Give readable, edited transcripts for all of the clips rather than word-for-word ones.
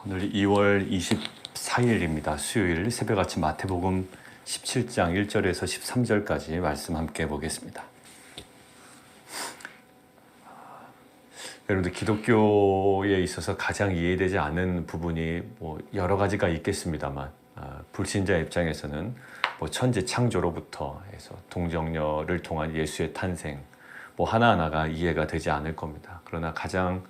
오늘 2월 24일입니다. 수요일 새벽 아침 마태복음 17장 1절에서 13절까지 말씀 함께 보겠습니다. 여러분들 기독교에 있어서 가장 이해되지 않는 부분이 여러 가지가 있겠습니다만 불신자 입장에서는 천지 창조로부터 해서 동정녀를 통한 예수의 탄생 하나하나가 이해가 되지 않을 겁니다. 그러나 가장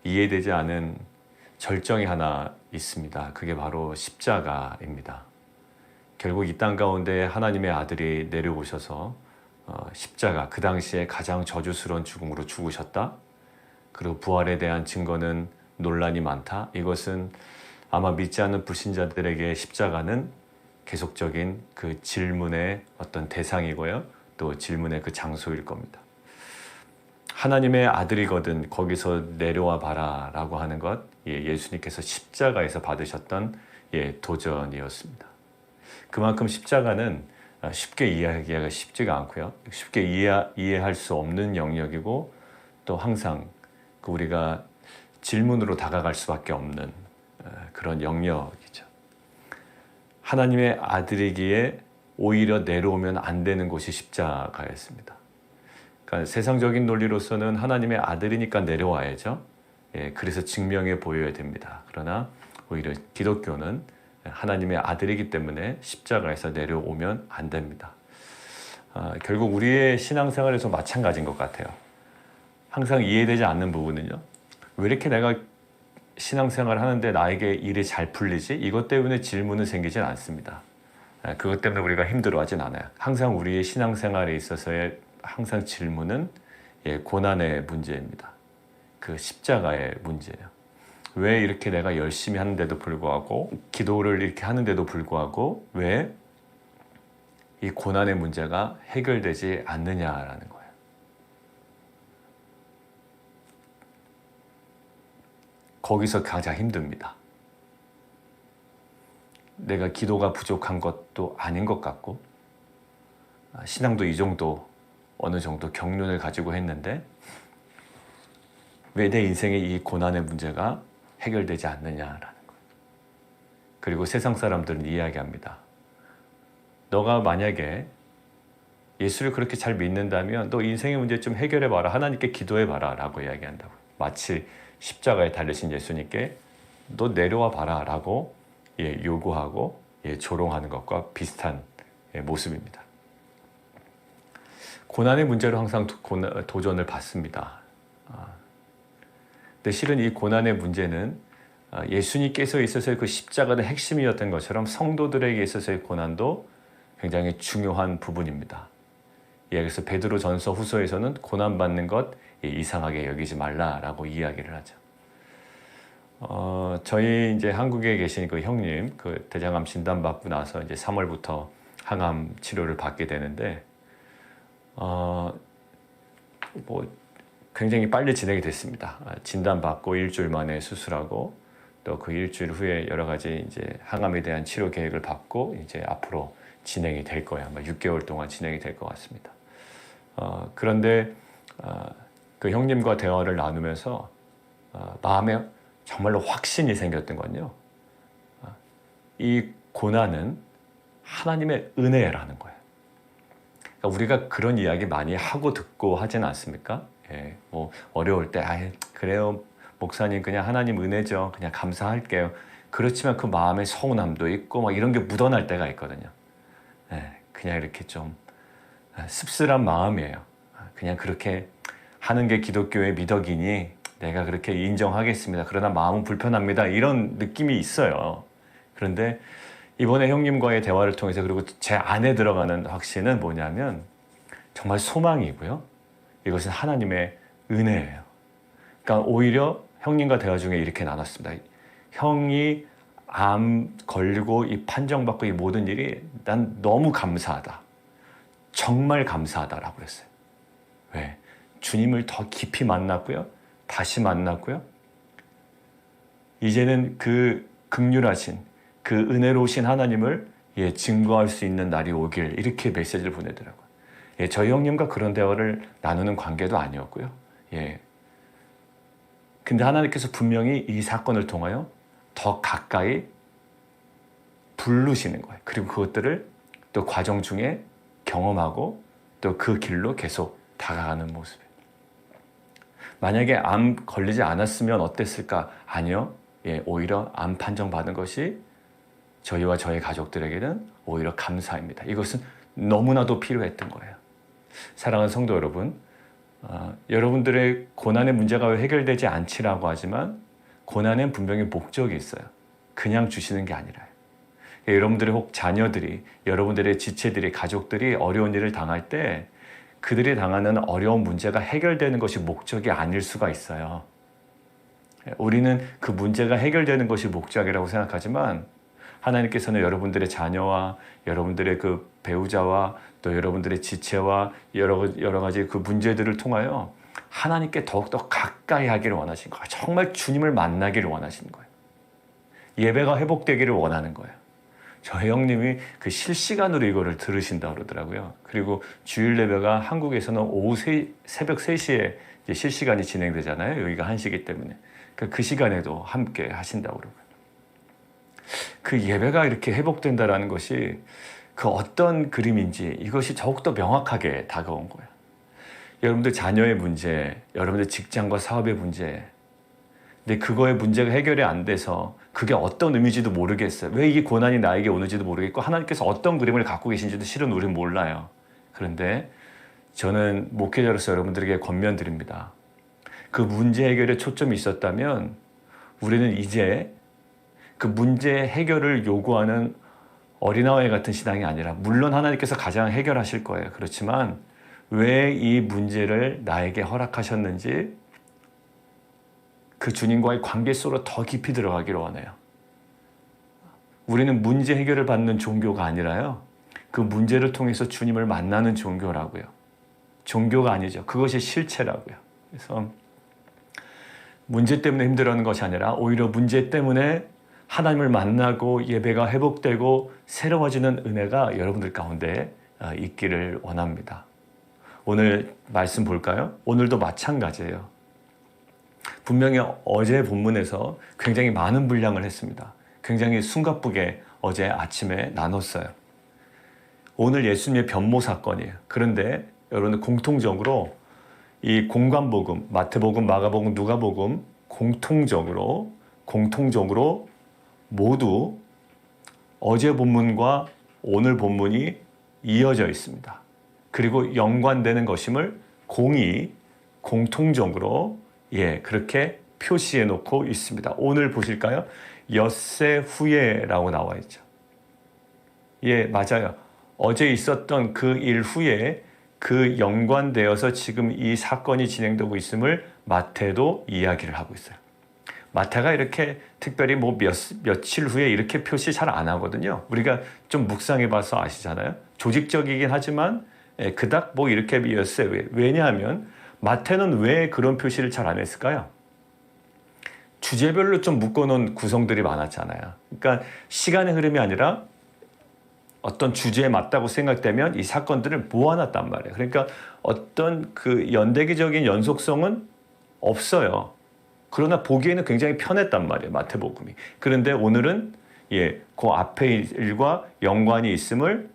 이해되지 않은 절정이 하나 있습니다. 그게 바로 십자가입니다. 결국 이 땅 가운데 하나님의 아들이 내려오셔서 십자가, 그 당시에 가장 저주스러운 죽음으로 죽으셨다. 그리고 부활에 대한 증거는 논란이 많다. 이것은 아마 믿지 않는 불신자들에게 십자가는 계속적인 그 질문의 어떤 대상이고요. 또 질문의 그 장소일 겁니다. 하나님의 아들이거든 거기서 내려와 봐라 라고 하는 것, 예수님께서 십자가에서 받으셨던 도전이었습니다. 그만큼 십자가는 쉽게 이해하기가 쉽지가 않고요. 쉽게 이해할 수 없는 영역이고 또 항상 우리가 질문으로 다가갈 수밖에 없는 그런 영역이죠. 하나님의 아들이기에 오히려 내려오면 안 되는 곳이 십자가였습니다. 그러니까 세상적인 논리로서는 하나님의 아들이니까 내려와야죠. 그래서 증명해 보여야 됩니다. 그러나 오히려 기독교는 하나님의 아들이기 때문에 십자가에서 내려오면 안 됩니다. 결국 우리의 신앙생활에서 마찬가지인 것 같아요. 항상 이해되지 않는 부분은요. 왜 이렇게 내가 신앙생활을 하는데 나에게 일이 잘 풀리지? 이것 때문에 질문은 생기진 않습니다. 그것 때문에 우리가 힘들어하진 않아요. 항상 우리의 신앙생활에 있어서의 항상 질문은 고난의 문제입니다. 그 십자가의 문제예요. 왜 이렇게 내가 열심히 하는데도 불구하고 기도를 이렇게 하는데도 불구하고 왜 이 고난의 문제가 해결되지 않느냐라는 거예요. 거기서 가장 힘듭니다. 내가 기도가 부족한 것도 아닌 것 같고 신앙도 이 정도 어느 정도 경륜을 가지고 했는데 왜 내 인생의 이 고난의 문제가 해결되지 않느냐라는 거예요. 그리고 세상 사람들은 이야기합니다. 너가 만약에 예수를 그렇게 잘 믿는다면 너 인생의 문제 좀 해결해봐라. 하나님께 기도해봐라 라고 이야기한다고. 마치 십자가에 달리신 예수님께 너 내려와 봐라 라고 요구하고 조롱하는 것과 비슷한 모습입니다. 고난의 문제로 항상 도전을 받습니다. 근데 실은 이 고난의 문제는 예수님께서 있어서의 그 십자가의 핵심이었던 것처럼 성도들에게 있어서의 고난도 굉장히 중요한 부분입니다. 그래서 베드로 전서 후서에서는 고난받는 것 이상하게 여기지 말라라고 이야기를 하죠. 저희 이제 한국에 계신 그 형님, 그 대장암 진단받고 나서 이제 3월부터 항암 치료를 받게 되는데, 굉장히 빨리 진행이 됐습니다. 진단받고 일주일 만에 수술하고 또 그 일주일 후에 여러 가지 이제 항암에 대한 치료 계획을 받고 이제 앞으로 진행이 될 거예요. 아마 6개월 동안 진행이 될 것 같습니다. 그런데 그 형님과 대화를 나누면서 마음에 정말로 확신이 생겼던 건요. 이 고난은 하나님의 은혜라는 거예요. 그러니까 우리가 그런 이야기 많이 하고 듣고 하진 않습니까? 어려울 때 그래요 목사님 그냥 하나님 은혜죠. 그냥 감사할게요. 그렇지만 그 마음에 서운함도 있고 막 이런 게 묻어날 때가 있거든요. 그냥 이렇게 좀 씁쓸한 마음이에요. 그냥 그렇게 하는 게 기독교의 미덕이니 내가 그렇게 인정하겠습니다. 그러나 마음은 불편합니다. 이런 느낌이 있어요. 그런데 이번에 형님과의 대화를 통해서 그리고 제 안에 들어가는 확신은 뭐냐면 정말 소망이고요. 이것은 하나님의 은혜예요. 그러니까 오히려 형님과 대화 중에 이렇게 나눴습니다. 형이 암 걸리고 이 판정받고 이 모든 일이 난 너무 감사하다. 정말 감사하다라고 그랬어요. 왜? 주님을 더 깊이 만났고요. 다시 만났고요. 이제는 그 긍휼하신 그 은혜로우신 하나님을 증거할 수 있는 날이 오길 이렇게 메시지를 보내더라고요. 저희 형님과 그런 대화를 나누는 관계도 아니었고요. 근데 하나님께서 분명히 이 사건을 통하여 더 가까이 부르시는 거예요. 그리고 그것들을 또 과정 중에 경험하고 또 그 길로 계속 다가가는 모습이에요. 만약에 암 걸리지 않았으면 어땠을까? 아니요. 오히려 암 판정받은 것이 저희와 저희 가족들에게는 오히려 감사입니다. 이것은 너무나도 필요했던 거예요. 사랑하는 성도 여러분, 여러분들의 고난의 문제가 왜 해결되지 않지라고 하지만 고난엔 분명히 목적이 있어요. 그냥 주시는 게 아니라요. 여러분들의 혹 자녀들이, 여러분들의 지체들이, 가족들이 어려운 일을 당할 때 그들이 당하는 어려운 문제가 해결되는 것이 목적이 아닐 수가 있어요. 우리는 그 문제가 해결되는 것이 목적이라고 생각하지만 하나님께서는 여러분들의 자녀와 여러분들의 그 배우자와 또 여러분들의 지체와 여러 가지 그 문제들을 통하여 하나님께 더욱더 가까이 하기를 원하시는 거예요. 정말 주님을 만나기를 원하시는 거예요. 예배가 회복되기를 원하는 거예요. 저희 형님이 그 실시간으로 이거를 들으신다고 그러더라고요. 그리고 주일 예배가 한국에서는 새벽 3시에 실시간이 진행되잖아요. 여기가 1시기 때문에. 그 시간에도 함께 하신다고 그러고요. 그 예배가 이렇게 회복된다라는 것이 그 어떤 그림인지 이것이 더욱더 명확하게 다가온 거예요. 여러분들 자녀의 문제, 여러분들 직장과 사업의 문제, 근데 그거의 문제가 해결이 안 돼서 그게 어떤 의미인지도 모르겠어요. 왜 이 고난이 나에게 오는지도 모르겠고 하나님께서 어떤 그림을 갖고 계신지도 실은 우리는 몰라요. 그런데 저는 목회자로서 여러분들에게 권면드립니다. 그 문제 해결에 초점이 있었다면 우리는 이제 그 문제 해결을 요구하는 어린아이 같은 신앙이 아니라 물론 하나님께서 가장 해결하실 거예요. 그렇지만 왜 이 문제를 나에게 허락하셨는지 그 주님과의 관계 속으로 더 깊이 들어가기를 원해요. 우리는 문제 해결을 받는 종교가 아니라요. 그 문제를 통해서 주님을 만나는 종교라고요. 종교가 아니죠. 그것이 실체라고요. 그래서 문제 때문에 힘들어하는 것이 아니라 오히려 문제 때문에 하나님을 만나고 예배가 회복되고 새로워지는 은혜가 여러분들 가운데 있기를 원합니다. 오늘 말씀 볼까요? 오늘도 마찬가지예요. 분명히 어제 본문에서 굉장히 많은 분량을 했습니다. 굉장히 숨가쁘게 어제 아침에 나눴어요. 오늘 예수님의 변모 사건이에요. 그런데 여러분들 공통적으로 이 공관복음, 마태복음, 마가복음, 누가복음 공통적으로 모두 어제 본문과 오늘 본문이 이어져 있습니다. 그리고 연관되는 것임을 공통적으로 그렇게 표시해 놓고 있습니다. 오늘 보실까요? 엿새 후에라고 나와 있죠. 맞아요. 어제 있었던 그 일 후에 그 연관되어서 지금 이 사건이 진행되고 있음을 마태도 이야기를 하고 있어요. 마태가 이렇게 특별히 며칠 후에 이렇게 표시 잘 안 하거든요. 우리가 좀 묵상해 봐서 아시잖아요. 조직적이긴 하지만 그닥 이렇게 엿새 후에. 왜냐하면 마태는 왜 그런 표시를 잘 안 했을까요? 주제별로 좀 묶어놓은 구성들이 많았잖아요. 그러니까 시간의 흐름이 아니라 어떤 주제에 맞다고 생각되면 이 사건들을 모아놨단 말이에요. 그러니까 어떤 그 연대기적인 연속성은 없어요. 그러나 보기에는 굉장히 편했단 말이에요. 마태복음이. 그런데 오늘은 그 앞의 일과 연관이 있음을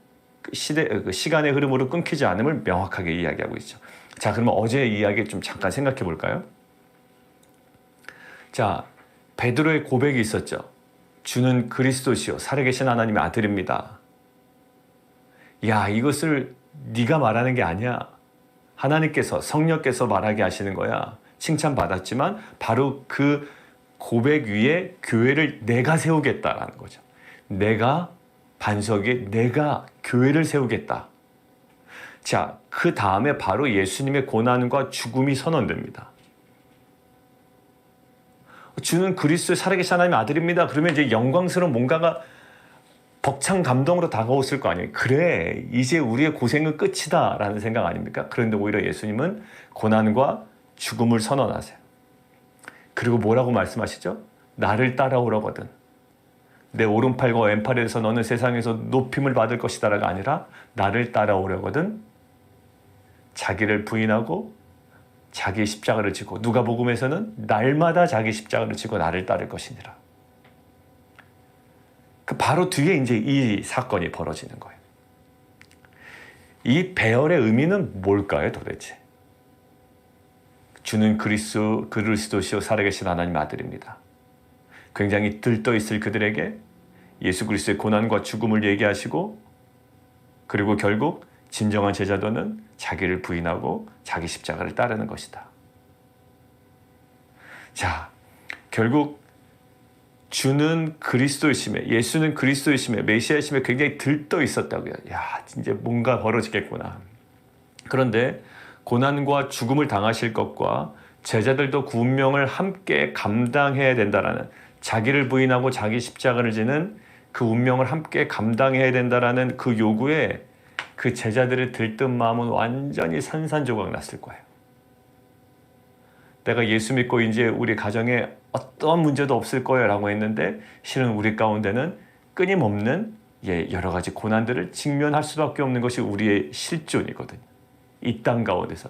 시간의 흐름으로 끊기지 않음을 명확하게 이야기하고 있죠. 자, 그러면 어제 이야기 좀 잠깐 생각해 볼까요? 자, 베드로의 고백이 있었죠. 주는 그리스도시요 살아계신 하나님의 아들입니다. 이것을 네가 말하는 게 아니야. 하나님께서, 성령께서 말하게 하시는 거야. 칭찬받았지만 바로 그 고백 위에 교회를 내가 세우겠다라는 거죠. 내가 반석에 내가 교회를 세우겠다. 자, 그 다음에 바로 예수님의 고난과 죽음이 선언됩니다. 주는 그리스도의 살아계신 하나님의 아들입니다. 그러면 이제 영광스러운 뭔가가 벅찬 감동으로 다가왔을 거 아니에요. 그래, 이제 우리의 고생은 끝이다 라는 생각 아닙니까? 그런데 오히려 예수님은 고난과 죽음을 선언하세요. 그리고 뭐라고 말씀하시죠? 나를 따라오려거든. 내 오른팔과 왼팔에서 너는 세상에서 높임을 받을 것이다라가 아니라 나를 따라오려거든 자기를 부인하고 자기 십자가를 지고 누가복음에서는 날마다 자기 십자가를 지고 나를 따를 것이니라. 그 바로 뒤에 이제 이 사건이 벌어지는 거예요. 이 배열의 의미는 뭘까요, 도대체? 주는 그리스도시요 살아계신 하나님 아들입니다. 굉장히 들떠 있을 그들에게 예수 그리스도의 고난과 죽음을 얘기하시고, 그리고 결국 진정한 제자도는 자기를 부인하고 자기 십자가를 따르는 것이다. 자, 결국 주는 그리스도이심에, 예수는 그리스도이심에, 메시아이심에 굉장히 들떠 있었다고요. 야, 이제 뭔가 벌어지겠구나. 그런데 고난과 죽음을 당하실 것과 제자들도 그 운명을 함께 감당해야 된다라는, 자기를 부인하고 자기 십자가를 지는 그 운명을 함께 감당해야 된다라는 그 요구에 그 제자들의 들뜬 마음은 완전히 산산조각 났을 거예요. 내가 예수 믿고 이제 우리 가정에 어떤 문제도 없을 거예요 라고 했는데, 실은 우리 가운데는 끊임없는 여러 가지 고난들을 직면할 수밖에 없는 것이 우리의 실존이거든요. 이 땅 가운데서.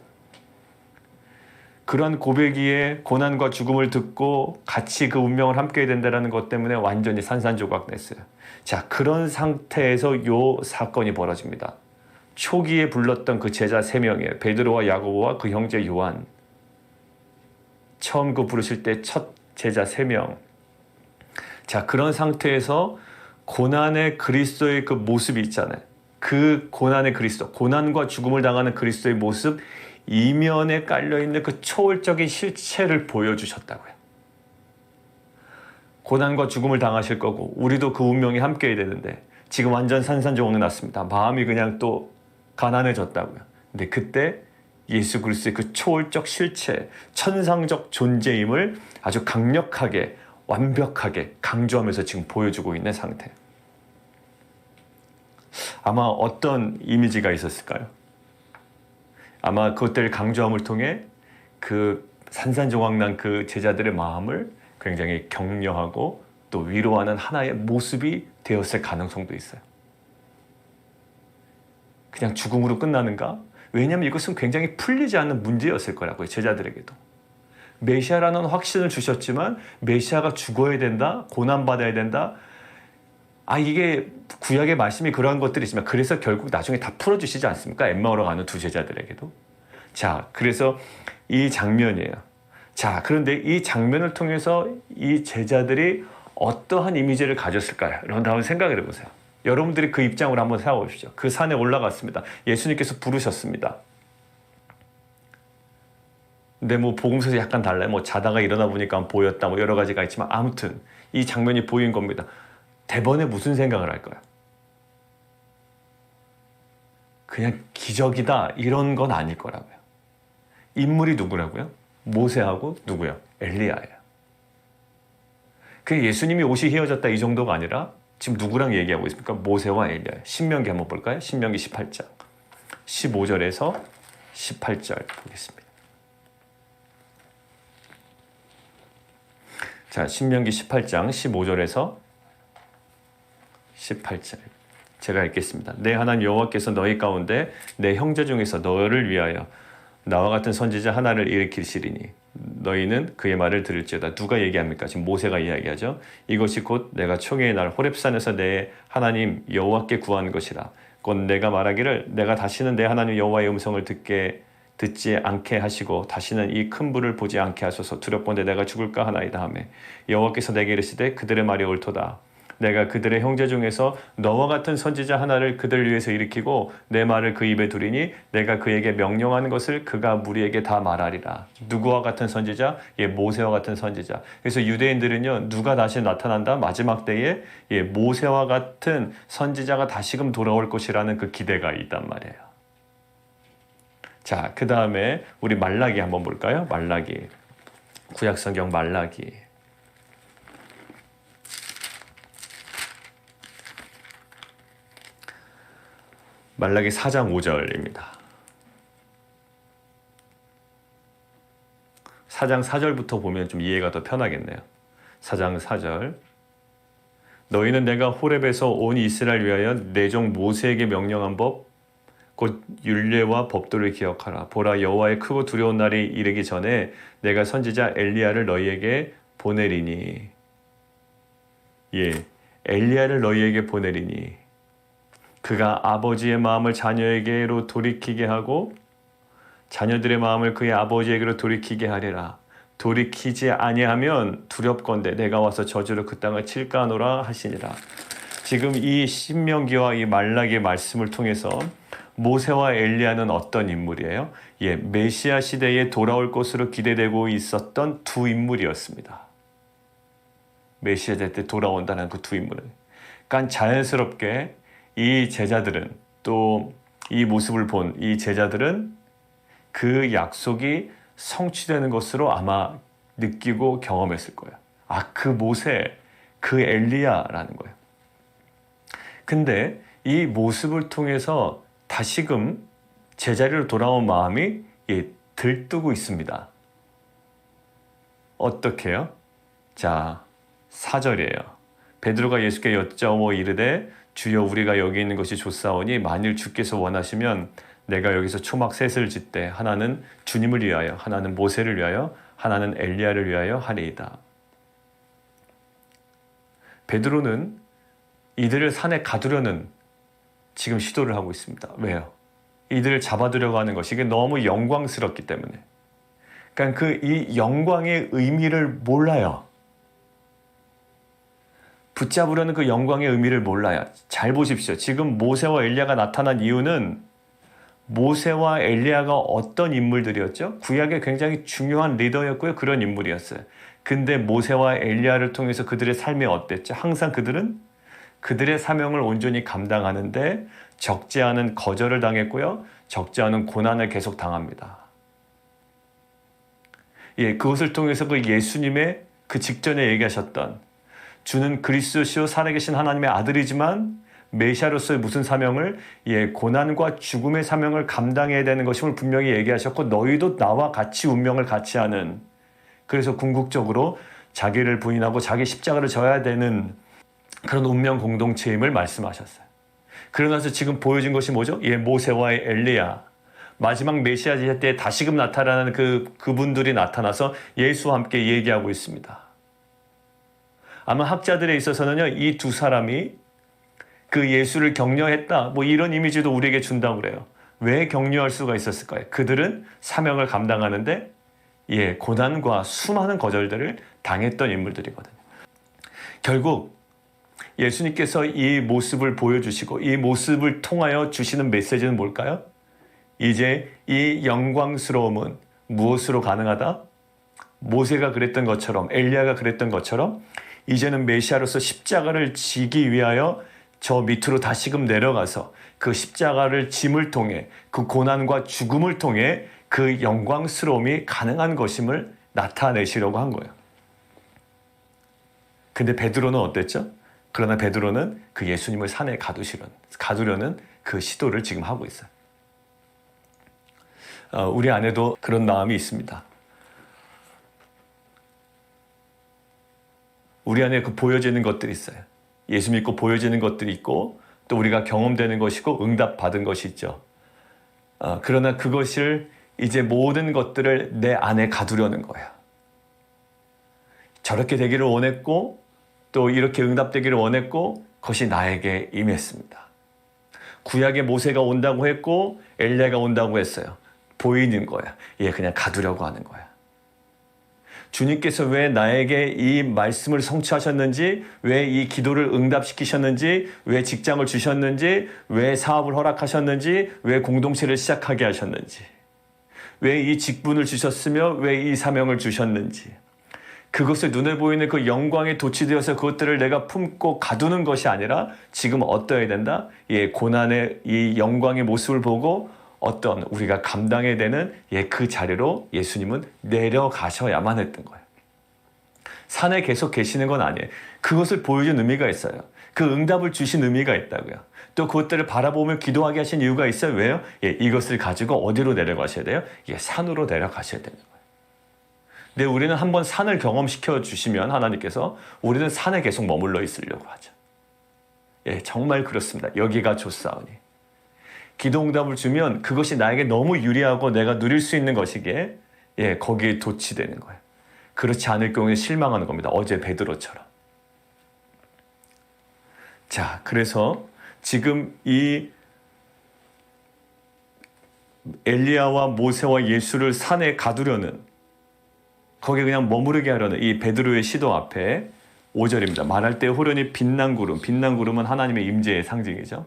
그런 고백이에 고난과 죽음을 듣고 같이 그 운명을 함께 해야 된다는 것 때문에 완전히 산산조각 냈어요. 자, 그런 상태에서 요 사건이 벌어집니다. 초기에 불렀던 그 제자 3명이에요. 베드로와 야고보와 그 형제 요한. 처음 그 부르실 때 첫 제자 3명. 자, 그런 상태에서 고난의 그리스도의 그 모습이 있잖아요. 그 고난의 그리스도, 고난과 죽음을 당하는 그리스도의 모습, 이면에 깔려있는 그 초월적인 실체를 보여주셨다고요. 고난과 죽음을 당하실 거고 우리도 그 운명이 함께 해야 되는데 지금 완전 산산조각 났습니다. 마음이 그냥 또 가난해졌다고요. 근데 그때 예수 그리스도의 그 초월적 실체, 천상적 존재임을 아주 강력하게, 완벽하게 강조하면서 지금 보여주고 있는 상태. 아마 어떤 이미지가 있었을까요? 아마 그것들을 강조함을 통해 그 산산조각난 그 제자들의 마음을 굉장히 격려하고 또 위로하는 하나의 모습이 되었을 가능성도 있어요. 그냥 죽음으로 끝나는가? 왜냐하면 이것은 굉장히 풀리지 않는 문제였을 거라고요. 제자들에게도. 메시아라는 확신을 주셨지만 메시아가 죽어야 된다, 고난받아야 된다. 이게 구약의 말씀이 그러한 것들이지만 그래서 결국 나중에 다 풀어주시지 않습니까? 엠마오로 가는 두 제자들에게도. 자, 그래서 이 장면이에요. 자, 그런데 이 장면을 통해서 이 제자들이 어떠한 이미지를 가졌을까요? 여러분 한번 생각을 해보세요. 여러분들이 그 입장으로 한번 생각해보십시오. 그 산에 올라갔습니다. 예수님께서 부르셨습니다. 근데 뭐 복음서에서 약간 달라요. 뭐 자다가 일어나 보니까 보였다, 뭐 여러 가지가 있지만 아무튼 이 장면이 보인 겁니다. 대번에 무슨 생각을 할까요? 그냥 기적이다 이런 건 아닐 거라고요. 인물이 누구라고요? 모세하고 누구요? 엘리야예요. 그 예수님이 옷이 휘어졌다 이 정도가 아니라 지금 누구랑 얘기하고 있습니까? 모세와 엘리야. 신명기 한번 볼까요? 신명기 18장 15절에서 18절 보겠습니다. 자, 신명기 18장 15절에서 18절 제가 읽겠습니다. 내 하나님 여호와께서 너희 가운데 내 형제 중에서 너를 위하여 나와 같은 선지자 하나를 일으키시리니 너희는 그의 말을 들을지어다. 누가 얘기합니까? 지금 모세가 이야기하죠. 이것이 곧 내가 총회의 날 호렙산에서 내 하나님 여호와께 구한 것이라. 곧 내가 말하기를 내가 다시는 내 하나님 여호와의 음성을 듣지 않게 하시고 다시는 이 큰 불을 보지 않게 하소서. 두렵건대 내가 죽을까 하나이다 하며 여호와께서 내게 이르시되 그들의 말이 옳도다. 내가 그들의 형제 중에서 너와 같은 선지자 하나를 그들 위해서 일으키고 내 말을 그 입에 두리니 내가 그에게 명령하는 것을 그가 무리에게 다 말하리라. 누구와 같은 선지자? 모세와 같은 선지자. 그래서 유대인들은요, 누가 다시 나타난다? 마지막 때에 모세와 같은 선지자가 다시금 돌아올 것이라는 그 기대가 있단 말이에요. 자, 그 다음에 우리 말라기 한번 볼까요? 말라기. 구약성경 말라기. 말라기 4장 5절입니다. 4장 4절부터 보면 좀 이해가 더 편하겠네요. 4장 4절 너희는 내가 호렙에서 온 이스라엘 위하여 내 종 모세에게 명령한 법 곧 율례와 법도를 기억하라. 보라 여호와의 크고 두려운 날이 이르기 전에 내가 선지자 엘리야를 너희에게 보내리니 엘리야를 너희에게 보내리니 그가 아버지의 마음을 자녀에게로 돌이키게 하고 자녀들의 마음을 그의 아버지에게로 돌이키게 하리라. 돌이키지 아니하면 두렵건대 내가 와서 저주로 그 땅을 칠까 하노라 하시니라. 지금 이 신명기와 이 말라기의 말씀을 통해서 모세와 엘리야는 어떤 인물이에요? 메시아 시대에 돌아올 것으로 기대되고 있었던 두 인물이었습니다. 메시아 시대 때 돌아온다는 그 두 인물은. 그러니까 자연스럽게 이 제자들은, 또 이 모습을 본 이 제자들은 그 약속이 성취되는 것으로 아마 느끼고 경험했을 거예요. 그 모세, 그 엘리야라는 거예요. 근데 이 모습을 통해서 다시금 제자리로 돌아온 마음이 들뜨고 있습니다. 어떻게 해요? 자, 4절이에요. 베드로가 예수께 여짜오 이르되 주여 우리가 여기 있는 것이 좋사오니 만일 주께서 원하시면 내가 여기서 초막 셋을 짓되 하나는 주님을 위하여, 하나는 모세를 위하여, 하나는 엘리야를 위하여 하리이다. 베드로는 이들을 산에 가두려는 지금 시도를 하고 있습니다. 왜요? 이들을 잡아두려고 하는 것이 이게 너무 영광스럽기 때문에. 그러니까 이 영광의 의미를 몰라요. 붙잡으려는 그 영광의 의미를 몰라요. 잘 보십시오. 지금 모세와 엘리야가 나타난 이유는 모세와 엘리야가 어떤 인물들이었죠? 구약의 굉장히 중요한 리더였고요. 그런 인물이었어요. 근데 모세와 엘리야를 통해서 그들의 삶이 어땠죠? 항상 그들은 그들의 사명을 온전히 감당하는데 적지 않은 거절을 당했고요. 적지 않은 고난을 계속 당합니다. 그것을 통해서 그 예수님의 그 직전에 얘기하셨던 주는 그리스도시요 살아계신 하나님의 아들이지만 메시아로서의 무슨 사명을 고난과 죽음의 사명을 감당해야 되는 것임을 분명히 얘기하셨고 너희도 나와 같이 운명을 같이 하는, 그래서 궁극적으로 자기를 부인하고 자기 십자가를 져야 되는 그런 운명 공동체임을 말씀하셨어요. 그러나서 지금 보여진 것이 뭐죠? 모세와 엘리야, 마지막 메시아 시대 때 다시금 나타나는 그분들이 나타나서 예수와 함께 얘기하고 있습니다. 아마 학자들에 있어서는요, 이 두 사람이 그 예수를 격려했다, 이런 이미지도 우리에게 준다고 그래요. 왜 격려할 수가 있었을까요? 그들은 사명을 감당하는데 고난과 수많은 거절들을 당했던 인물들이거든요. 결국 예수님께서 이 모습을 보여주시고 이 모습을 통하여 주시는 메시지는 뭘까요? 이제 이 영광스러움은 무엇으로 가능하다? 모세가 그랬던 것처럼, 엘리야가 그랬던 것처럼 이제는 메시아로서 십자가를 지기 위하여 저 밑으로 다시금 내려가서 그 십자가를 짐을 통해 그 고난과 죽음을 통해 그 영광스러움이 가능한 것임을 나타내시려고 한 거예요. 근데 베드로는 어땠죠? 그러나 베드로는 그 예수님을 산에 가두려는 그 시도를 지금 하고 있어요. 우리 안에도 그런 마음이 있습니다. 우리 안에 보여지는 것들이 있어요. 예수 믿고 보여지는 것들이 있고 또 우리가 경험되는 것이고 응답받은 것이 있죠. 그러나 그것을 이제 모든 것들을 내 안에 가두려는 거예요. 저렇게 되기를 원했고 또 이렇게 응답되기를 원했고 그것이 나에게 임했습니다. 구약의 모세가 온다고 했고 엘리야가 온다고 했어요. 보이는 거야. 그냥 가두려고 하는 거야. 주님께서 왜 나에게 이 말씀을 성취하셨는지, 왜 이 기도를 응답시키셨는지, 왜 직장을 주셨는지, 왜 사업을 허락하셨는지, 왜 공동체를 시작하게 하셨는지, 왜 이 직분을 주셨으며 왜 이 사명을 주셨는지, 그것을 눈에 보이는 그 영광에 도취되어서 그것들을 내가 품고 가두는 것이 아니라 지금 어떠해야 된다? 고난의 이 영광의 모습을 보고 어떤 우리가 감당해야 되는 그 자리로 예수님은 내려가셔야만 했던 거예요. 산에 계속 계시는 건 아니에요. 그것을 보여준 의미가 있어요. 그 응답을 주신 의미가 있다고요. 또 그것들을 바라보며 기도하게 하신 이유가 있어요. 왜요? 이것을 가지고 어디로 내려가셔야 돼요? 산으로 내려가셔야 되는 거예요. 근데 우리는 한번 산을 경험시켜 주시면 하나님께서 우리는 산에 계속 머물러 있으려고 하죠. 정말 그렇습니다. 여기가 좋사오니. 기도 응답을 주면 그것이 나에게 너무 유리하고 내가 누릴 수 있는 것이기에 거기에 도취되는 거예요. 그렇지 않을 경우에 실망하는 겁니다. 어제 베드로처럼. 자, 그래서 지금 이 엘리야와 모세와 예수를 산에 가두려는, 거기에 그냥 머무르게 하려는 이 베드로의 시도 앞에 5절입니다. 말할 때 호련히 빛난 구름, 빛난 구름은 하나님의 임재의 상징이죠.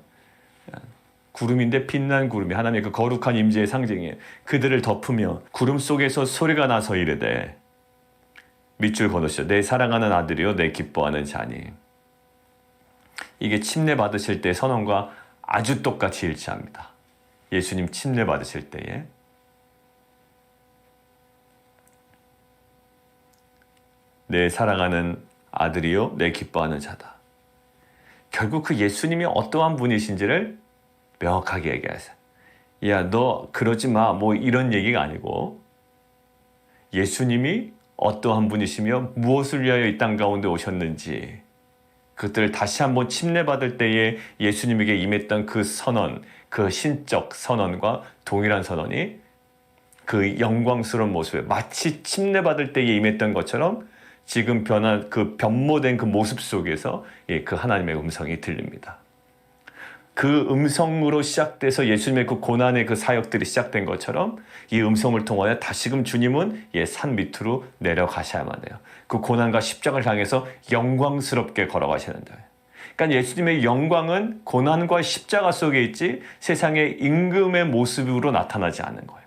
구름인데 빛난 구름이 하나님의 그 거룩한 임재의 상징이에요. 그들을 덮으며 구름 속에서 소리가 나서 이르되, 밑줄 거두시오. 내 사랑하는 아들이요 내 기뻐하는 자니. 이게 침례 받으실 때 선언과 아주 똑같이 일치합니다. 예수님 침례 받으실 때에 내 사랑하는 아들이요 내 기뻐하는 자다. 결국 그 예수님이 어떠한 분이신지를 명확하게 얘기하세요. 야, 너 그러지 마, 뭐 이런 얘기가 아니고, 예수님이 어떠한 분이시며 무엇을 위하여 이 땅 가운데 오셨는지, 그것들을 다시 한번 침례받을 때에 예수님에게 임했던 그 선언, 그 신적 선언과 동일한 선언이 그 영광스러운 모습에 마치 침례받을 때에 임했던 것처럼 지금 그 변모된 그 모습 속에서 그 하나님의 음성이 들립니다. 그 음성으로 시작돼서 예수님의 그 고난의 그 사역들이 시작된 것처럼 이 음성을 통하여 다시금 주님은 산 밑으로 내려가셔야만 해요. 그 고난과 십자가를 향해서 영광스럽게 걸어가시는데, 그러니까 예수님의 영광은 고난과 십자가 속에 있지 세상의 임금의 모습으로 나타나지 않는 거예요.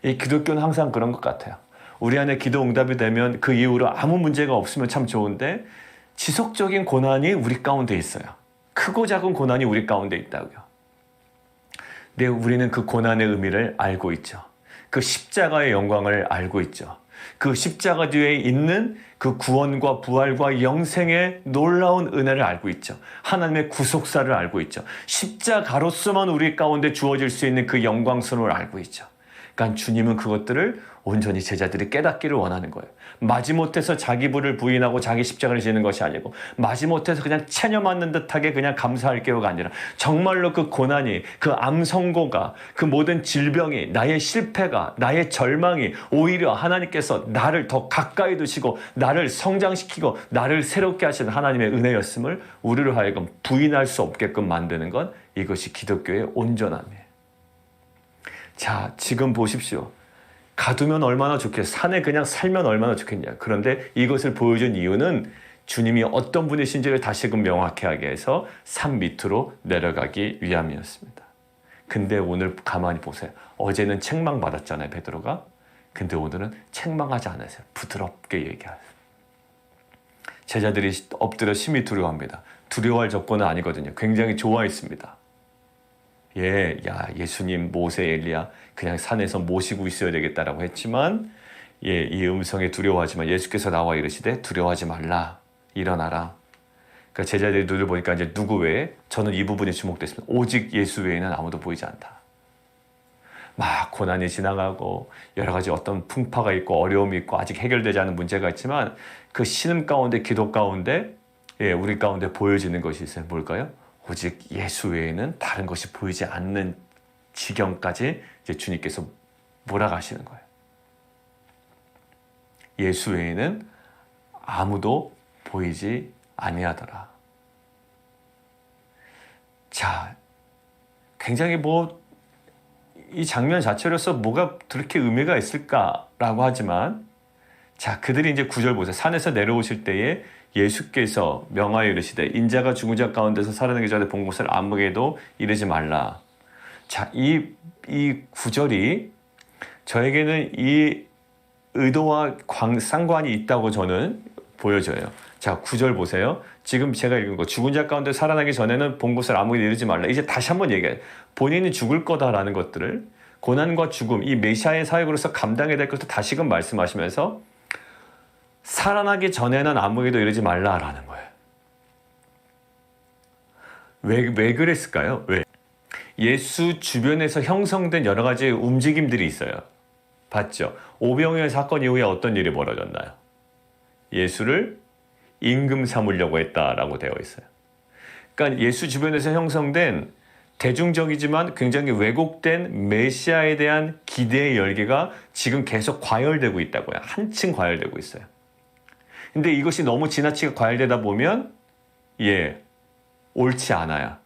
이 기독교는 항상 그런 것 같아요. 우리 안에 기도 응답이 되면 그 이후로 아무 문제가 없으면 참 좋은데, 지속적인 고난이 우리 가운데 있어요. 크고 작은 고난이 우리 가운데 있다고요. 근데 우리는 그 고난의 의미를 알고 있죠. 그 십자가의 영광을 알고 있죠. 그 십자가 뒤에 있는 그 구원과 부활과 영생의 놀라운 은혜를 알고 있죠. 하나님의 구속사를 알고 있죠. 십자가로서만 우리 가운데 주어질 수 있는 그 영광스러움을 알고 있죠. 그러니까 주님은 그것들을 온전히 제자들이 깨닫기를 원하는 거예요. 마지못해서 자기 부를 부인하고 자기 십자가를 지는 것이 아니고, 마지못해서 그냥 체념하는 듯하게 그냥 감사할게요가 아니라, 정말로 그 고난이, 그 암 선고가, 그 모든 질병이, 나의 실패가, 나의 절망이 오히려 하나님께서 나를 더 가까이 두시고 나를 성장시키고 나를 새롭게 하시는 하나님의 은혜였음을 우리로 하여금 부인할 수 없게끔 만드는 것, 이것이 기독교의 온전함이에요. 자, 지금 보십시오. 가두면 얼마나 좋겠어요. 산에 그냥 살면 얼마나 좋겠냐. 그런데 이것을 보여준 이유는 주님이 어떤 분이신지를 다시금 명확히 하게 해서 산 밑으로 내려가기 위함이었습니다. 근데 오늘 가만히 보세요. 어제는 책망받았잖아요, 베드로가. 근데 오늘은 책망하지 않으세요. 부드럽게 얘기하세요. 제자들이 엎드려 심히 두려워합니다. 두려워할 조건은 아니거든요. 굉장히 좋아했습니다. 예수님, 모세, 엘리야 그냥 산에서 모시고 있어야 되겠다라고 했지만, 이 음성에 두려워하지만 예수께서 나와 이르시되 두려워하지 말라, 일어나라. 그러니까 제자들이 눈을 보니까 이제 누구 외에, 저는 이 부분에 주목됐습니다. 오직 예수 외에는 아무도 보이지 않다. 막 고난이 지나가고 여러 가지 어떤 풍파가 있고 어려움이 있고 아직 해결되지 않은 문제가 있지만, 그 신음 가운데, 기도 가운데 우리 가운데 보여지는 것이 있어요. 뭘까요? 오직 예수 외에는 다른 것이 보이지 않는 지경까지 이제 주님께서 몰아가시는 거예요. 예수 외에는 아무도 보이지 아니하더라. 자, 굉장히 이 장면 자체로서 뭐가 그렇게 의미가 있을까라고 하지만, 자, 그들이 이제 9절 보세요. 산에서 내려오실 때에 예수께서 명하여 이르시되 인자가 죽은 자 가운데서 살아나기 전에 본 곳을 아무에게도 이르지 말라. 자, 이 구절이 저에게는 이 의도와 상관이 있다고 저는 보여져요. 자, 9절 보세요. 지금 제가 읽은 거, 죽은 자 가운데 살아나기 전에는 본 곳을 아무에게도 이르지 말라. 이제 다시 한번 얘기해요. 본인이 죽을 거다라는 것들을, 고난과 죽음, 이 메시아의 사역으로서 감당해야 될 것을 다시금 말씀하시면서 살아나기 전에는 아무에게도 이르지 말라라는 거예요. 왜 그랬을까요? 왜? 예수 주변에서 형성된 여러 가지 움직임들이 있어요. 봤죠? 오병이어 사건 이후에 어떤 일이 벌어졌나요? 예수를 임금 삼으려고 했다라고 되어 있어요. 그러니까 예수 주변에서 형성된 대중적이지만 굉장히 왜곡된 메시아에 대한 기대의 열기가 지금 계속 과열되고 있다고요. 한층 과열되고 있어요. 근데 이것이 너무 지나치게 과열되다 보면 옳지 않아요.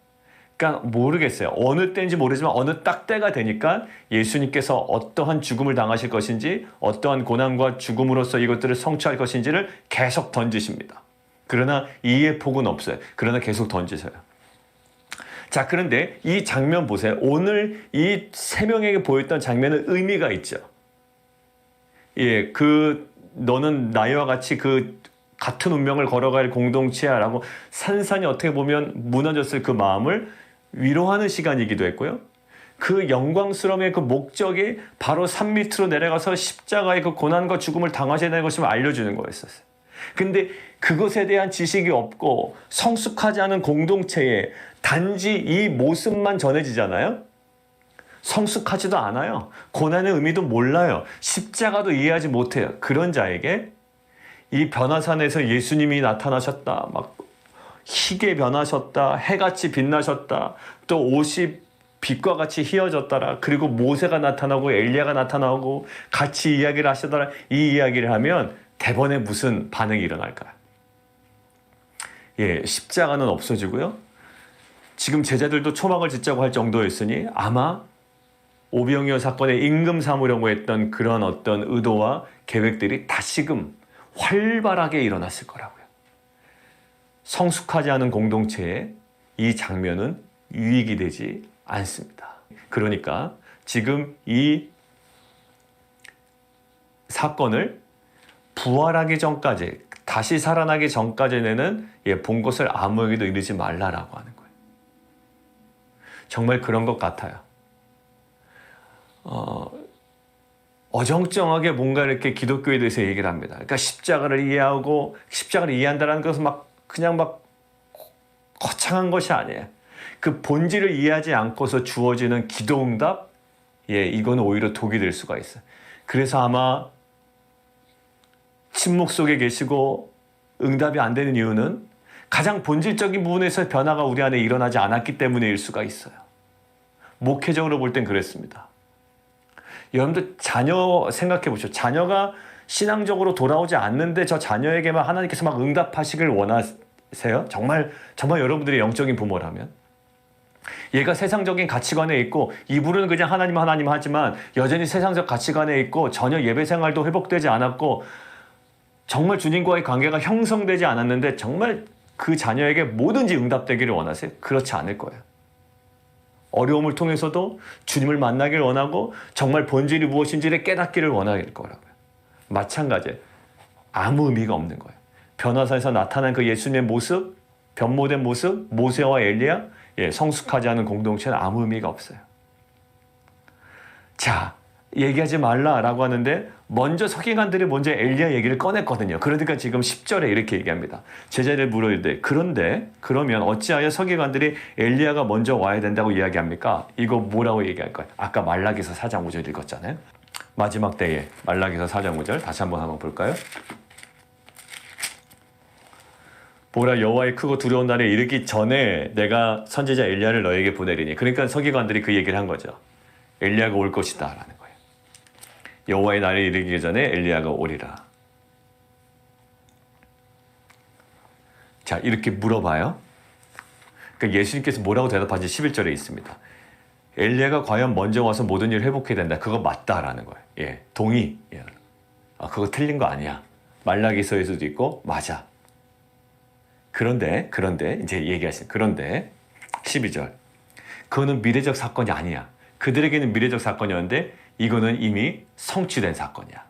그러니까 모르겠어요. 어느 때인지 모르지만 어느 딱 때가 되니까 예수님께서 어떠한 죽음을 당하실 것인지, 어떠한 고난과 죽음으로써 이것들을 성취할 것인지를 계속 던지십니다. 그러나 이해의 폭은 없어요. 그러나 계속 던지세요. 자, 그런데 이 장면 보세요. 오늘 이 세 명에게 보였던 장면은 의미가 있죠. 예, 너는 나와 같이 같은 운명을 걸어갈 공동체야라고 산산이 어떻게 보면 무너졌을 그 마음을 위로하는 시간이기도 했고요. 그 영광스러움의 그 목적이 바로 산 밑으로 내려가서 십자가의 그 고난과 죽음을 당하셔야 되는 것임을 알려주는 거였었어요. 근데 그것에 대한 지식이 없고 성숙하지 않은 공동체에 단지 이 모습만 전해지잖아요. 성숙하지도 않아요. 고난의 의미도 몰라요. 십자가도 이해하지 못해요. 그런 자에게 이 변화산에서 예수님이 나타나셨다. 막 희게 변하셨다. 해같이 빛나셨다. 또 옷이 빛과 같이 휘어졌더라. 그리고 모세가 나타나고 엘리야가 나타나고 같이 이야기를 하시더라. 이 이야기를 하면 대번에 무슨 반응이 일어날까요? 예, 십자가는 없어지고요. 지금 제자들도 초막을 짓자고 할 정도였으니 아마 오병이어 사건에 임금 삼으려고 했던 그런 어떤 의도와 계획들이 다시금 활발하게 일어났을 거라고요. 성숙하지 않은 공동체에 이 장면은 유익이 되지 않습니다. 그러니까 지금 이 사건을 부활하기 전까지, 다시 살아나기 전까지는 본 것을 아무에게도 이르지 말라라고 하는 거예요. 정말 그런 것 같아요. 어정쩡하게 뭔가 이렇게 기독교에 대해서 얘기를 합니다. 그러니까 십자가를 이해하고 십자가를 이해한다는 것은 그냥 거창한 것이 아니에요. 그 본질을 이해하지 않고서 주어지는 기도응답, 이거는 오히려 독이 될 수가 있어요. 그래서 아마 침묵 속에 계시고 응답이 안 되는 이유는 가장 본질적인 부분에서 변화가 우리 안에 일어나지 않았기 때문일 수가 있어요. 목회적으로 볼 땐 그랬습니다. 여러분들 자녀 생각해 보시죠. 자녀가 신앙적으로 돌아오지 않는데 저 자녀에게만 하나님께서 막 응답하시길 원하세요? 정말 여러분들이 영적인 부모라면? 얘가 세상적인 가치관에 있고 이불은 그냥 하나님 하지만 여전히 세상적 가치관에 있고 전혀 예배 생활도 회복되지 않았고 정말 주님과의 관계가 형성되지 않았는데 정말 그 자녀에게 뭐든지 응답되기를 원하세요? 그렇지 않을 거예요. 어려움을 통해서도 주님을 만나기를 원하고 정말 본질이 무엇인지를 깨닫기를 원할 거라고요. 마찬가지예요. 아무 의미가 없는 거예요. 변화산에서 나타난 그 예수님의 모습, 변모된 모습, 모세와 엘리야, 성숙하지 않은 공동체는 아무 의미가 없어요. 자, 얘기하지 말라라고 하는데 먼저 서기관들이 먼저 엘리야 얘기를 꺼냈거든요. 그러니까 지금 10절에 이렇게 얘기합니다. 제자들 물어이르되 그러면 어찌하여 서기관들이 엘리야가 먼저 와야 된다고 이야기합니까? 이거 뭐라고 얘기할까요? 아까 말라기서 4장 5절 읽었잖아요. 마지막 때에 말라기서 4장 5절 다시 한번 볼까요? 보라, 여호와의 크고 두려운 날에 이르기 전에 내가 선지자 엘리야를 너에게 보내리니. 그러니까 서기관들이 그 얘기를 한 거죠. 엘리야가 올 것이다 라는 거예요. 여호와의 날에 이르기 전에 엘리야가 오리라. 자, 이렇게 물어봐요. 그러니까 예수님께서 뭐라고 대답하는지 11절에 있습니다. 엘리야가 과연 먼저 와서 모든 일을 회복해야 된다. 그거 맞다라는 거예요. 동의. 그거 틀린 거 아니야. 말라기서에서도 있고 맞아. 그런데 이제 얘기하신 그런데 12절. 그거는 미래적 사건이 아니야. 그들에게는 미래적 사건이었는데 이거는 이미 성취된 사건이야.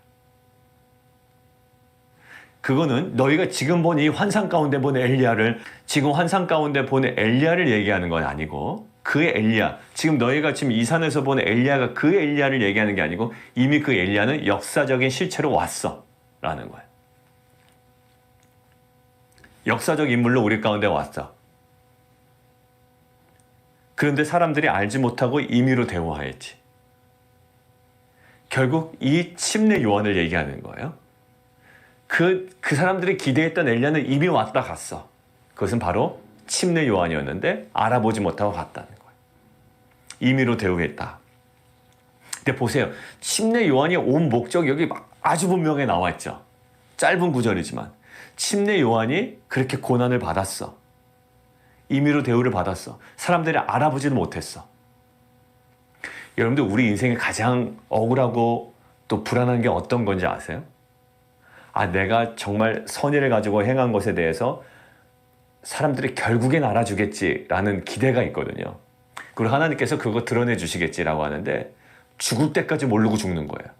그거는 너희가 지금 본 이 환상 가운데 본 엘리야를, 지금 환상 가운데 본 엘리야를 얘기하는 건 아니고 그의 엘리야, 지금 너희가 지금 이 산에서 본 엘리야가 그 엘리야를 얘기하는 게 아니고 이미 그 엘리야는 역사적인 실체로 왔어 라는 거예요. 역사적 인물로 우리 가운데 왔어. 그런데 사람들이 알지 못하고 임의로 대우하였지. 결국 이 침례 요한을 얘기하는 거예요. 그 사람들이 기대했던 엘리야는 이미 왔다 갔어. 그것은 바로 침례 요한이었는데 알아보지 못하고 갔다는 거예요. 임의로 대우했다. 근데 보세요. 침례 요한이 온 목적이 여기 아주 분명히 나와 있죠. 짧은 구절이지만 침례 요한이 그렇게 고난을 받았어. 임의로 대우를 받았어. 사람들이 알아보지도 못했어. 여러분들 우리 인생에 가장 억울하고 또 불안한 게 어떤 건지 아세요? 내가 정말 선의를 가지고 행한 것에 대해서 사람들이 결국엔 알아주겠지라는 기대가 있거든요. 그리고 하나님께서 그거 드러내 주시겠지라고 하는데 죽을 때까지 모르고 죽는 거예요.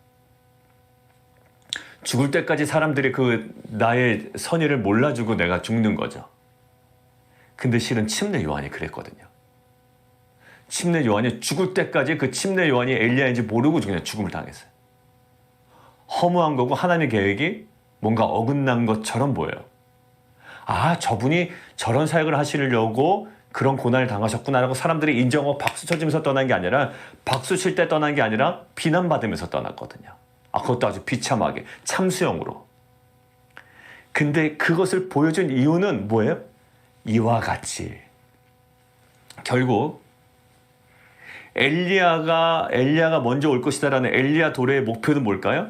죽을 때까지 사람들이 그 나의 선의를 몰라주고 내가 죽는 거죠. 근데 실은 침례 요한이 그랬거든요. 침례 요한이 죽을 때까지 그 침례 요한이 엘리야인지 모르고 그냥 죽음을 당했어요. 허무한 거고 하나님의 계획이 뭔가 어긋난 것처럼 보여요. 저분이 저런 사역을 하시려고 그런 고난을 당하셨구나라고 사람들이 인정하고 박수 쳐주면서 떠난 게 아니라 박수 칠 때 떠난 게 아니라 비난받으면서 떠났거든요. 그것도 아주 비참하게 참수형으로. 근데 그것을 보여준 이유는 뭐예요? 이와 같이 결국 엘리야가 먼저 올 것이다라는 엘리야 도래의 목표는 뭘까요?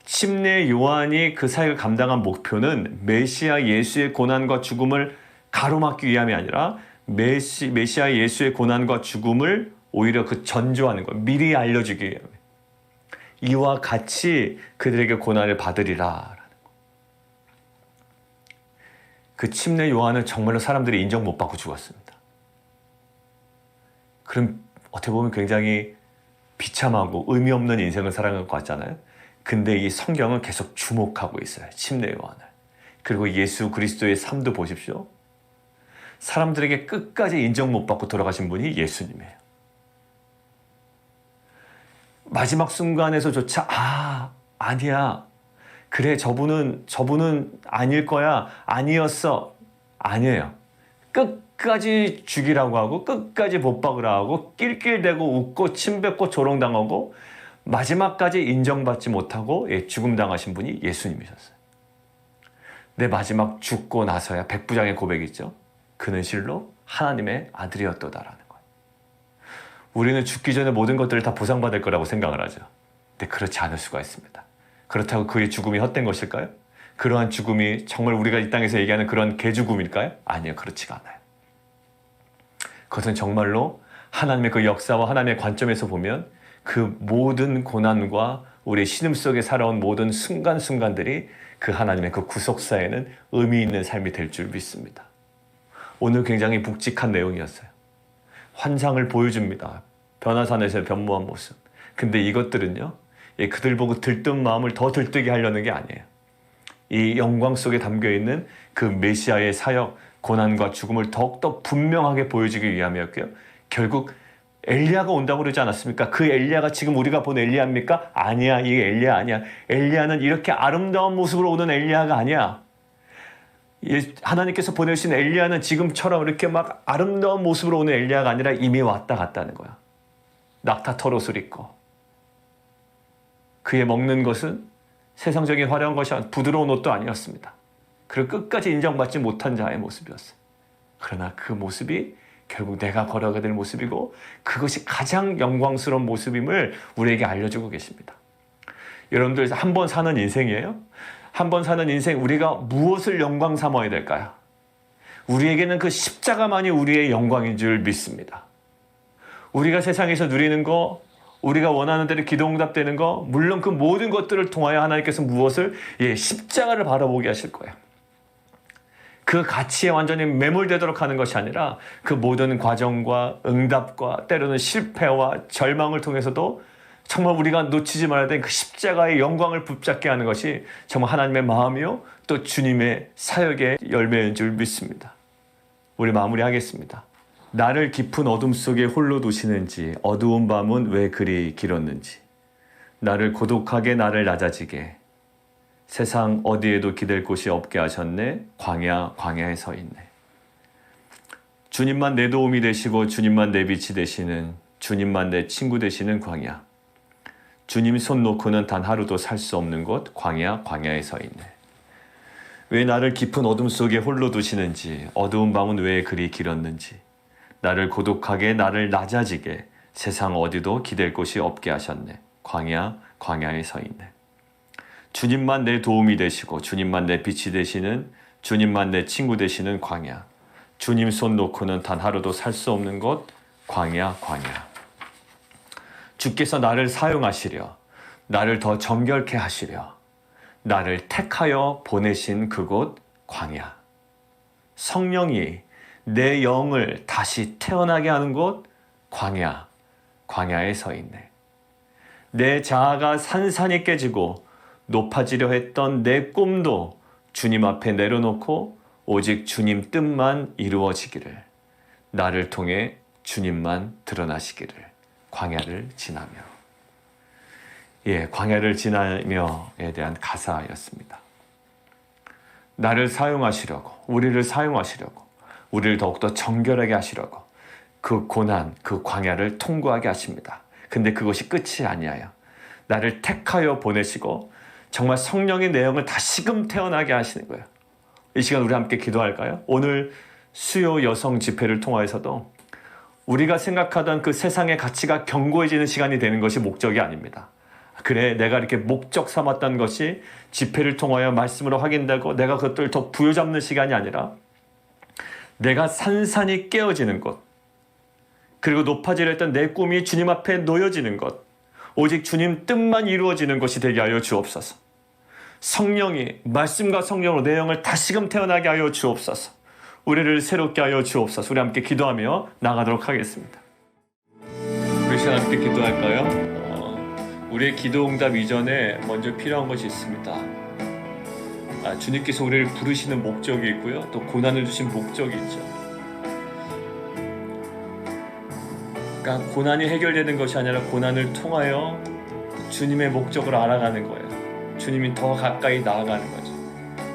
침례 요한이 그 사역을 감당한 목표는 메시아 예수의 고난과 죽음을 가로막기 위함이 아니라 메시아 예수의 고난과 죽음을 오히려 그 전조하는 것, 미리 알려주기 위함. 이와 같이 그들에게 고난을 받으리라. 그 침례 요한은 정말로 사람들이 인정 못 받고 죽었습니다. 그럼 어떻게 보면 굉장히 비참하고 의미 없는 인생을 살아간 것 같잖아요. 근데 이 성경은 계속 주목하고 있어요. 침례 요한을. 그리고 예수 그리스도의 삶도 보십시오. 사람들에게 끝까지 인정 못 받고 돌아가신 분이 예수님이에요. 마지막 순간에서조차 아니야. 그래 저분은 아닐 거야. 아니었어. 아니에요. 끝까지 죽이라고 하고 끝까지 못박으라 하고 낄낄대고 웃고 침뱉고 조롱당하고 마지막까지 인정받지 못하고 죽음 당하신 분이 예수님이셨어요. 내 마지막 죽고 나서야 백부장의 고백이 있죠. 그는 실로 하나님의 아들이었도다라는 거예요. 우리는 죽기 전에 모든 것들을 다 보상받을 거라고 생각을 하죠. 근데 그렇지 않을 수가 있습니다. 그렇다고 그의 죽음이 헛된 것일까요? 그러한 죽음이 정말 우리가 이 땅에서 얘기하는 그런 개죽음일까요? 아니요, 그렇지가 않아요. 그것은 정말로 하나님의 그 역사와 하나님의 관점에서 보면 그 모든 고난과 우리의 신음 속에 살아온 모든 순간순간들이 그 하나님의 그 구속사에는 의미 있는 삶이 될 줄 믿습니다. 오늘 굉장히 묵직한 내용이었어요. 환상을 보여줍니다. 변화산에서의 변모한 모습. 근데 이것들은요, 그들 보고 들뜬 마음을 더 들뜨게 하려는 게 아니에요. 이 영광 속에 담겨있는 그 메시아의 사역, 고난과 죽음을 더욱더 분명하게 보여주기 위함이었고요. 결국 엘리야가 온다고 그러지 않았습니까? 그 엘리야가 지금 우리가 본 엘리야입니까? 아니야, 이게 엘리야 아니야. 엘리야는 이렇게 아름다운 모습으로 오는 엘리야가 아니야. 하나님께서 보내신 엘리야는 지금처럼 이렇게 막 아름다운 모습으로 오는 엘리야가 아니라 이미 왔다 갔다는 거야. 낙타 털옷을 입고. 그의 먹는 것은 세상적인 화려한 것이 아니라 부드러운 옷도 아니었습니다. 그리고 끝까지 인정받지 못한 자의 모습이었어요. 그러나 그 모습이 결국 내가 걸어가야 될 모습이고 그것이 가장 영광스러운 모습임을 우리에게 알려주고 계십니다. 여러분들 한 번 사는 인생이에요. 한 번 사는 인생 우리가 무엇을 영광 삼아야 될까요? 우리에게는 그 십자가만이 우리의 영광인 줄 믿습니다. 우리가 세상에서 누리는 거, 우리가 원하는 대로 기도 응답되는 거, 물론 그 모든 것들을 통하여 하나님께서 무엇을? 십자가를 바라보게 하실 거예요. 그 가치에 완전히 매몰되도록 하는 것이 아니라 그 모든 과정과 응답과 때로는 실패와 절망을 통해서도 정말 우리가 놓치지 말아야 되는 그 십자가의 영광을 붙잡게 하는 것이 정말 하나님의 마음이요 또 주님의 사역의 열매인 줄 믿습니다. 우리 마무리하겠습니다. 나를 깊은 어둠 속에 홀로 두시는지 어두운 밤은 왜 그리 길었는지 나를 고독하게 나를 낮아지게 세상 어디에도 기댈 곳이 없게 하셨네. 광야에 서 있네. 주님만 내 도움이 되시고 주님만 내 빛이 되시는 주님만 내 친구 되시는 광야. 주님 손 놓고는 단 하루도 살 수 없는 곳 광야에 서 있네. 왜 나를 깊은 어둠 속에 홀로 두시는지 어두운 밤은 왜 그리 길었는지 나를 고독하게 나를 낮아지게 세상 어디도 기댈 곳이 없게 하셨네. 광야에 서 있네. 주님만 내 도움이 되시고 주님만 내 빛이 되시는 주님만 내 친구 되시는 광야. 주님 손 놓고는 단 하루도 살 수 없는 곳 광야. 주께서 나를 사용하시려, 나를 더 정결케 하시려, 나를 택하여 보내신 그곳 광야. 성령이 내 영을 다시 태어나게 하는 곳 광야에 서 있네. 내 자아가 산산이 깨지고 높아지려 했던 내 꿈도 주님 앞에 내려놓고 오직 주님 뜻만 이루어지기를, 나를 통해 주님만 드러나시기를. 광야를 지나며. 광야를 지나며에 대한 가사였습니다. 나를 사용하시려고, 우리를 사용하시려고, 우리를 더욱더 정결하게 하시려고 그 고난, 그 광야를 통과하게 하십니다. 근데 그것이 끝이 아니에요. 나를 택하여 보내시고 정말 성령의 내용을 다시금 태어나게 하시는 거예요. 이 시간 우리 함께 기도할까요? 오늘 수요 여성 집회를 통하여서도 우리가 생각하던 그 세상의 가치가 견고해지는 시간이 되는 것이 목적이 아닙니다. 그래, 내가 이렇게 목적 삼았던 것이 집회를 통하여 말씀으로 확인되고 내가 그것들을 더 부여잡는 시간이 아니라 내가 산산이 깨어지는 것, 그리고 높아지려 했던 내 꿈이 주님 앞에 놓여지는 것, 오직 주님 뜻만 이루어지는 것이 되게 하여 주옵소서. 성령이 말씀과 성령으로 내 영을 다시금 태어나게 하여 주옵소서. 우리를 새롭게 하여 주옵소서. 우리 함께 기도하며 나가도록 하겠습니다. 우리 시간 함께 기도할까요? 우리의 기도 응답 이전에 먼저 필요한 것이 있습니다. 주님께서 우리를 부르시는 목적이 있고요, 또 고난을 주신 목적이 있죠. 그러니까 고난이 해결되는 것이 아니라 고난을 통하여 주님의 목적을 알아가는 거예요. 주님이 더 가까이 나아가는 거죠.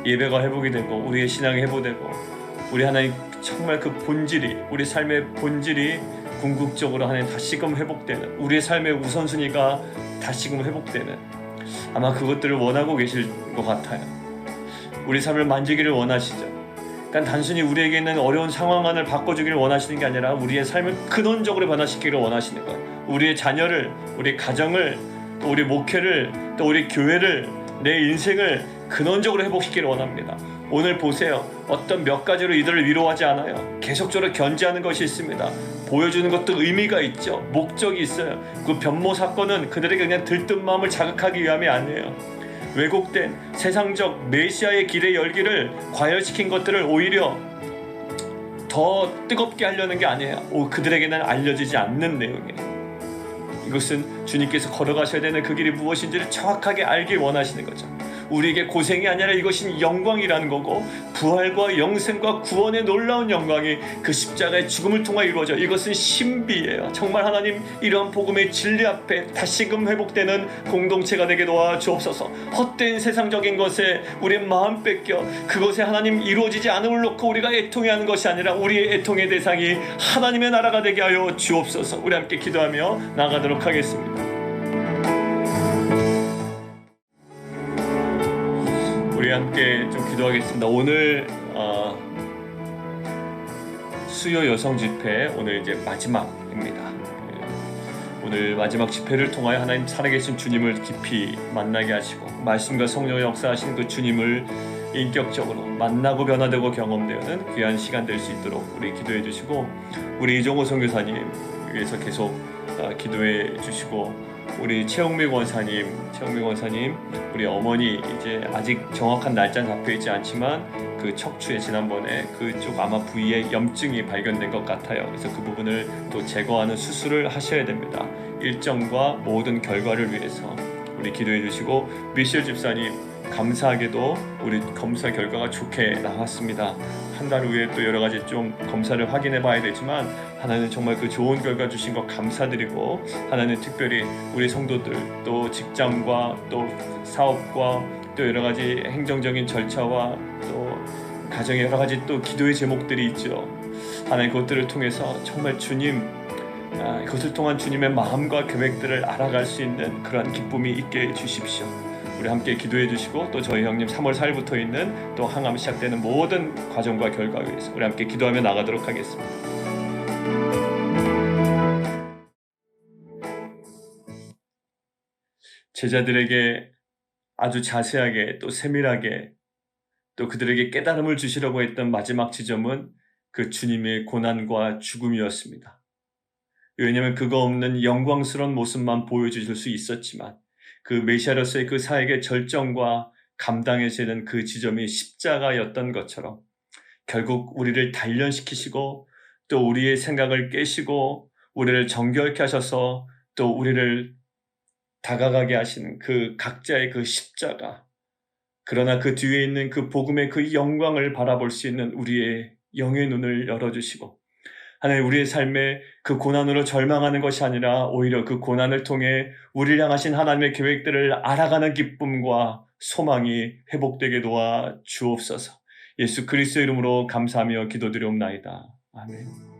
예배가 회복이 되고 우리의 신앙이 회복되고 우리 하나님 정말 그 본질이, 우리 삶의 본질이 궁극적으로 하나님 다시금 회복되는, 우리의 삶의 우선순위가 다시금 회복되는, 아마 그것들을 원하고 계실 것 같아요. 우리 삶을 만지기를 원하시죠. 그러니까 단순히 우리에게 있는 어려운 상황만을 바꿔주기를 원하시는 게 아니라 우리의 삶을 근원적으로 변화시키기를 원하시는 거예요. 우리의 자녀를, 우리 가정을, 또 우리 목회를, 또 우리 교회를, 내 인생을 근원적으로 회복시키기를 원합니다. 오늘 보세요. 어떤 몇 가지로 이들을 위로하지 않아요. 계속적으로 견지하는 것이 있습니다. 보여주는 것도 의미가 있죠. 목적이 있어요. 그 변모 사건은 그들에게 그냥 들뜬 마음을 자극하기 위함이 아니에요. 왜곡된 세상적 메시아의 길의 열기를 과열시킨 것들을 오히려 더 뜨겁게 하려는 게 아니에요. 그들에게는 알려지지 않는 내용이에요. 이것은 주님께서 걸어가셔야 되는 그 길이 무엇인지를 정확하게 알길 원하시는 거죠. 우리에게 고생이 아니라 이것이 영광이라는 거고, 부활과 영생과 구원의 놀라운 영광이 그 십자가의 죽음을 통해 이루어져. 이것은 신비예요. 정말 하나님, 이러한 복음의 진리 앞에 다시금 회복되는 공동체가 되게 도와주옵소서. 헛된 세상적인 것에 우리의 마음 뺏겨 그것에 하나님 이루어지지 않음을 놓고 우리가 애통해하는 것이 아니라 우리의 애통의 대상이 하나님의 나라가 되게 하여 주옵소서. 우리 함께 기도하며 나가도록 하겠습니다. 우리 함께 좀 기도하겠습니다. 오늘 수요 여성 집회, 오늘 이제 마지막입니다. 오늘 마지막 집회를 통하여 하나님 살아계신 주님을 깊이 만나게 하시고 말씀과 성령의 역사하신 그 주님을 인격적으로 만나고 변화되고 경험되는 귀한 시간 될 수 있도록 우리 기도해 주시고, 우리 이종호 선교사님 위해서 계속 기도해 주시고, 우리 최홍미 권사님, 우리 어머니 이제 아직 정확한 날짜는 잡혀있지 않지만 그 척추에 지난번에 그쪽 아마 부위에 염증이 발견된 것 같아요. 그래서 그 부분을 또 제거하는 수술을 하셔야 됩니다. 일정과 모든 결과를 위해서 우리 기도해 주시고, 미셸 집사님 감사하게도 우리 검사 결과가 좋게 나왔습니다. 한 달 후에 또 여러 가지 좀 검사를 확인해 봐야 되지만 하나님 정말 그 좋은 결과 주신 것 감사드리고, 하나님 특별히 우리 성도들 또 직장과 또 사업과 또 여러 가지 행정적인 절차와 또 가정의 여러 가지 또 기도의 제목들이 있죠. 하나님 그것들을 통해서 정말 주님, 그것을 통한 주님의 마음과 계획들을 알아갈 수 있는 그러한 기쁨이 있게 해주십시오. 우리 함께 기도해 주시고, 또 저희 형님 3월 4일부터 있는 또 항암 시작되는 모든 과정과 결과 위해서 우리 함께 기도하며 나가도록 하겠습니다. 제자들에게 아주 자세하게 또 세밀하게 또 그들에게 깨달음을 주시려고 했던 마지막 지점은 그 주님의 고난과 죽음이었습니다. 왜냐하면 그거 없는 영광스러운 모습만 보여주실 수 있었지만 그 메시아로서의 그 사역의 절정과 감당해야 되는 그 지점이 십자가였던 것처럼 결국 우리를 단련시키시고 또 우리의 생각을 깨시고 우리를 정결케 하셔서 또 우리를 다가가게 하시는 그 각자의 그 십자가, 그러나 그 뒤에 있는 그 복음의 그 영광을 바라볼 수 있는 우리의 영의 눈을 열어주시고 하나님 우리의 삶에 그 고난으로 절망하는 것이 아니라 오히려 그 고난을 통해 우리를 향하신 하나님의 계획들을 알아가는 기쁨과 소망이 회복되게 도와 주옵소서. 예수 그리스도의 이름으로 감사하며 기도드리옵나이다. 아멘.